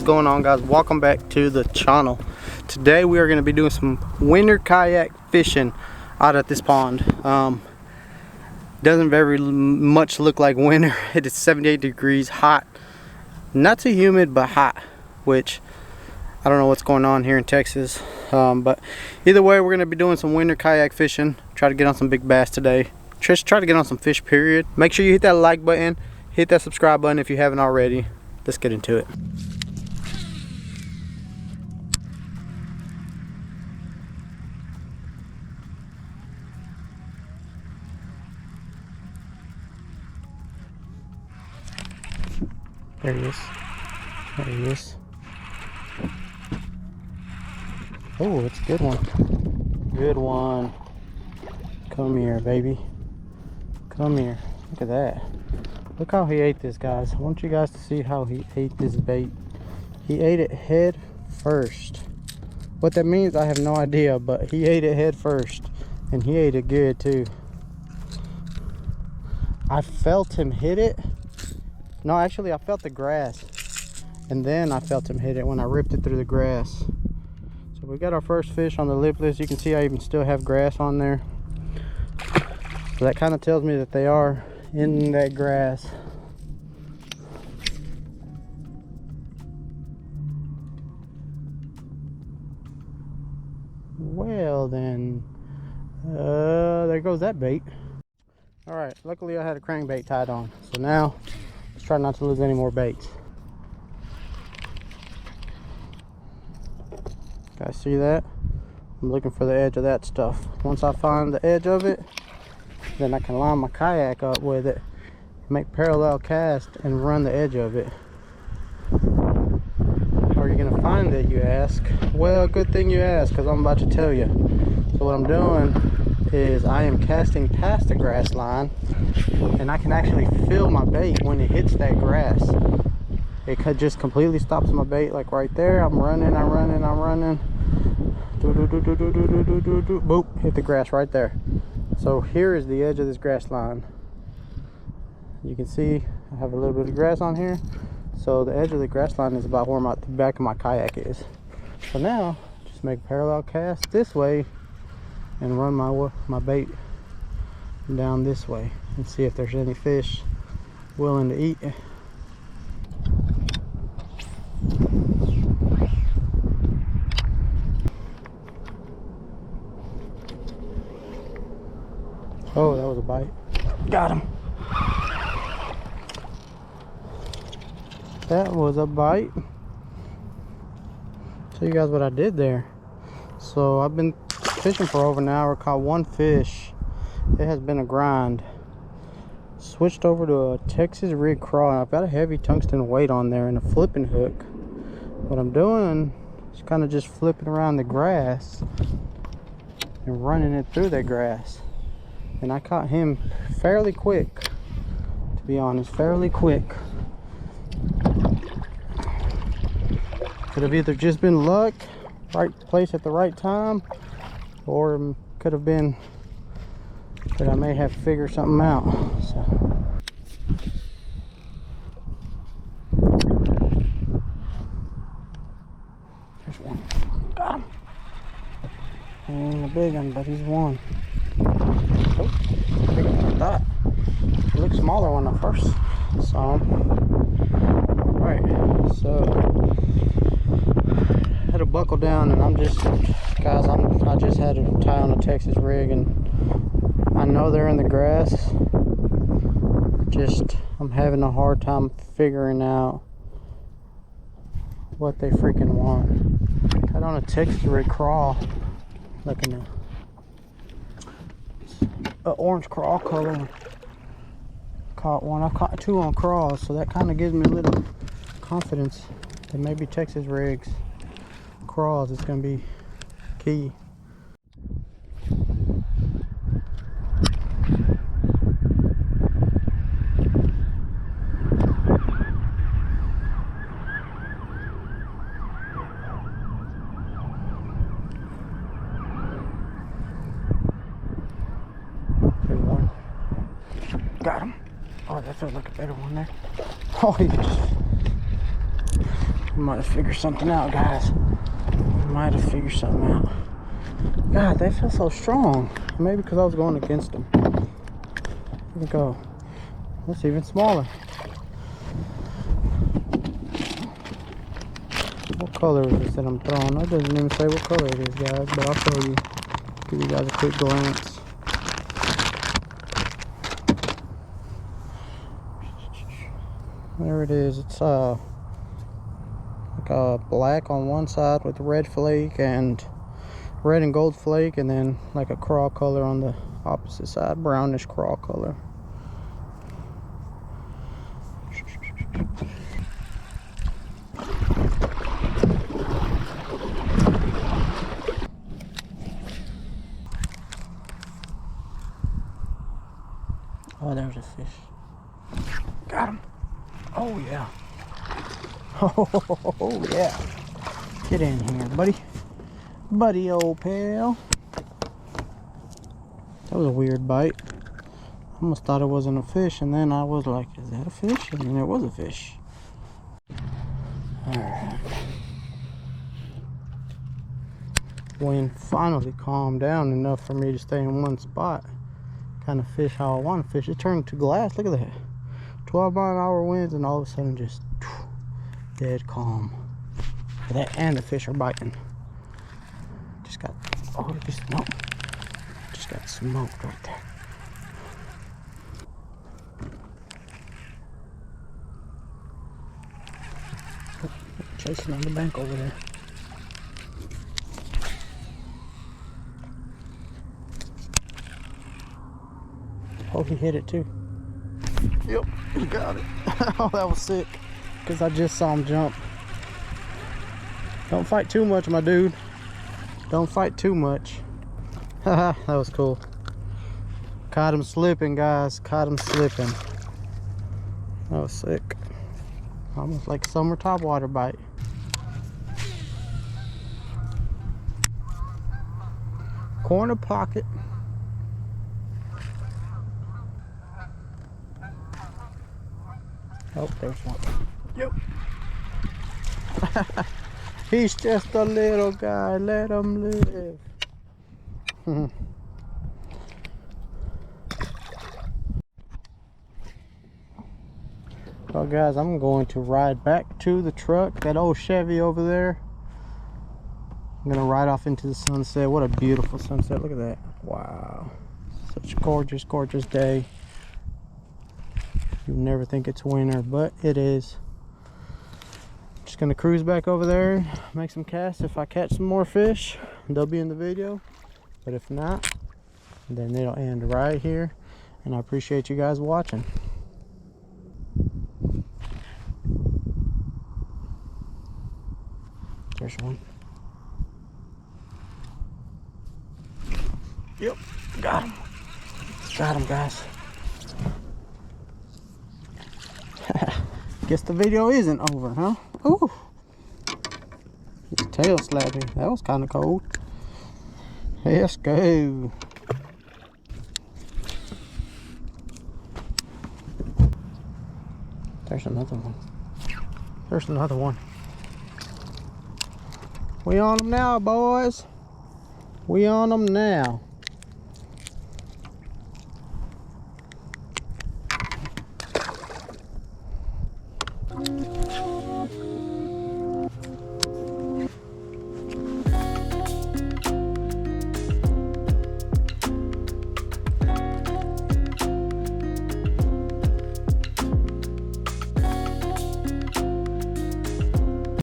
What's going on, guys? Welcome back to the channel. Today we are going to be doing some winter kayak fishing out at this pond. Doesn't very much look like winter. It is 78 degrees, hot, not too humid but hot, which I don't know what's going on here in Texas, but either way we're going to be doing some winter kayak fishing. Try to get on some big bass today. Just try to get on some fish, period. Make sure you hit that like button, hit that subscribe button if you haven't already. Let's get into it. There he is. There he is. Oh, it's a good one. Good one. Come here, baby. Come here. Look at that. Look how he ate this, guys. I want you guys to see how he ate this bait. He ate it head first. What that means, I have no idea, but he ate it head first. And he ate it good, too. I felt him hit it. No, actually, I felt the grass. And then I felt him hit it when I ripped it through the grass. So we got our first fish on the lipless. You can see I even still have grass on there. So that kind of tells me that they are in that grass. Well then, there goes that bait. All right, luckily I had a crankbait tied on. So now let's try not to lose any more baits. Guys, see that? I'm looking for the edge of that stuff. Once I find the edge of it, then I can line my kayak up with it, make parallel cast, and run the edge of it. How are you gonna find it, you ask? Well, good thing you ask, because I'm about to tell you. So what I'm doing is I am casting past the grass line, and I can actually feel my bait when it hits that grass. It could just completely stops my bait, like right there. I'm running. Boop, hit the grass right there. So here is the edge of this grass line. You can see I have a little bit of grass on here. So the edge of the grass line is about where the back of my kayak is. So now, just make parallel cast this way and run my bait down this way and see if there's any fish willing to eat. Oh, that was a bite. Got him. That was a bite. Tell you guys what I did there. So I've been fishing for over an hour, caught one fish. It has been a grind. Switched over to a Texasreeln crawl. I've got a heavy tungsten weight on there and a flipping hook. What I'm doing is kind of just flipping around the grass and running it through that grass. And I caught him fairly quick, to be honest, fairly quick. Could have either just been luck, right place at the right time, or could have been that I may have figured something out. So. There's one. Got him. He ain't a big one, but he's one. Oh, bigger than I thought. It looked smaller when I first saw him. Alright, so I had to buckle down, and I just had to tie on a Texas rig, and I know they're in the grass. I'm having a hard time figuring out what they freaking want. Got on a Texasreeln crawl, looking at an orange crawl color. Caught one. I've caught two on crawls, so that kind of gives me a little confidence that maybe Texasreeln crawls is going to be key. Got him. Oh, that feels like a better one there. Oh, he just We might have figured something out, guys. We might have figured something out. God, they feel so strong. Maybe because I was going against them. Here we go. That's even smaller. What color is this that I'm throwing? That doesn't even say what color it is, guys, but I'll show you. Give you guys a quick glance. There it is. It's like a black on one side with red flake and red and gold flake, and then like a craw color on the opposite side, brownish craw color. Oh, there's a fish. Got him. Oh yeah. Oh yeah. Get in here, buddy. Buddy, old pal. That was a weird bite. I almost thought it wasn't a fish, and then I was like, is that a fish? And then it was a fish. Alright. Wind finally calmed down enough for me to stay in one spot. Kind of fish how I want to fish. It turned to glass. Look at that. 12-mile-an-hour winds, and all of a sudden just dead calm. That and the fish are biting. Just got, oh, just no. Just got smoked right there. Chasing on the bank over there. Oh, he hit it too. Yep, he got it. Oh, that was sick. Because I just saw him jump. Don't fight too much, my dude. Don't fight too much. Haha, that was cool. Caught him slipping, guys. Caught him slipping. That was sick. Almost like a summer topwater bite. Corner pocket. Oh, there's one. Yep. He's just a little guy. Let him live. Well, guys, I'm going to ride back to the truck. That old Chevy over there. I'm going to ride off into the sunset. What a beautiful sunset. Look at that. Wow. Such a gorgeous, gorgeous day. You never think it's winter, but it is. Just gonna cruise back over there, make some casts. If I catch some more fish, they'll be in the video. But if not, then it'll end right here. And I appreciate you guys watching. There's one. Yep, got him. Got him, guys. Guess the video isn't over, huh? Ooh. His tail slapped me. That was kind of cold. Let's go. There's another one. There's another one. We on them now, boys. We on them now.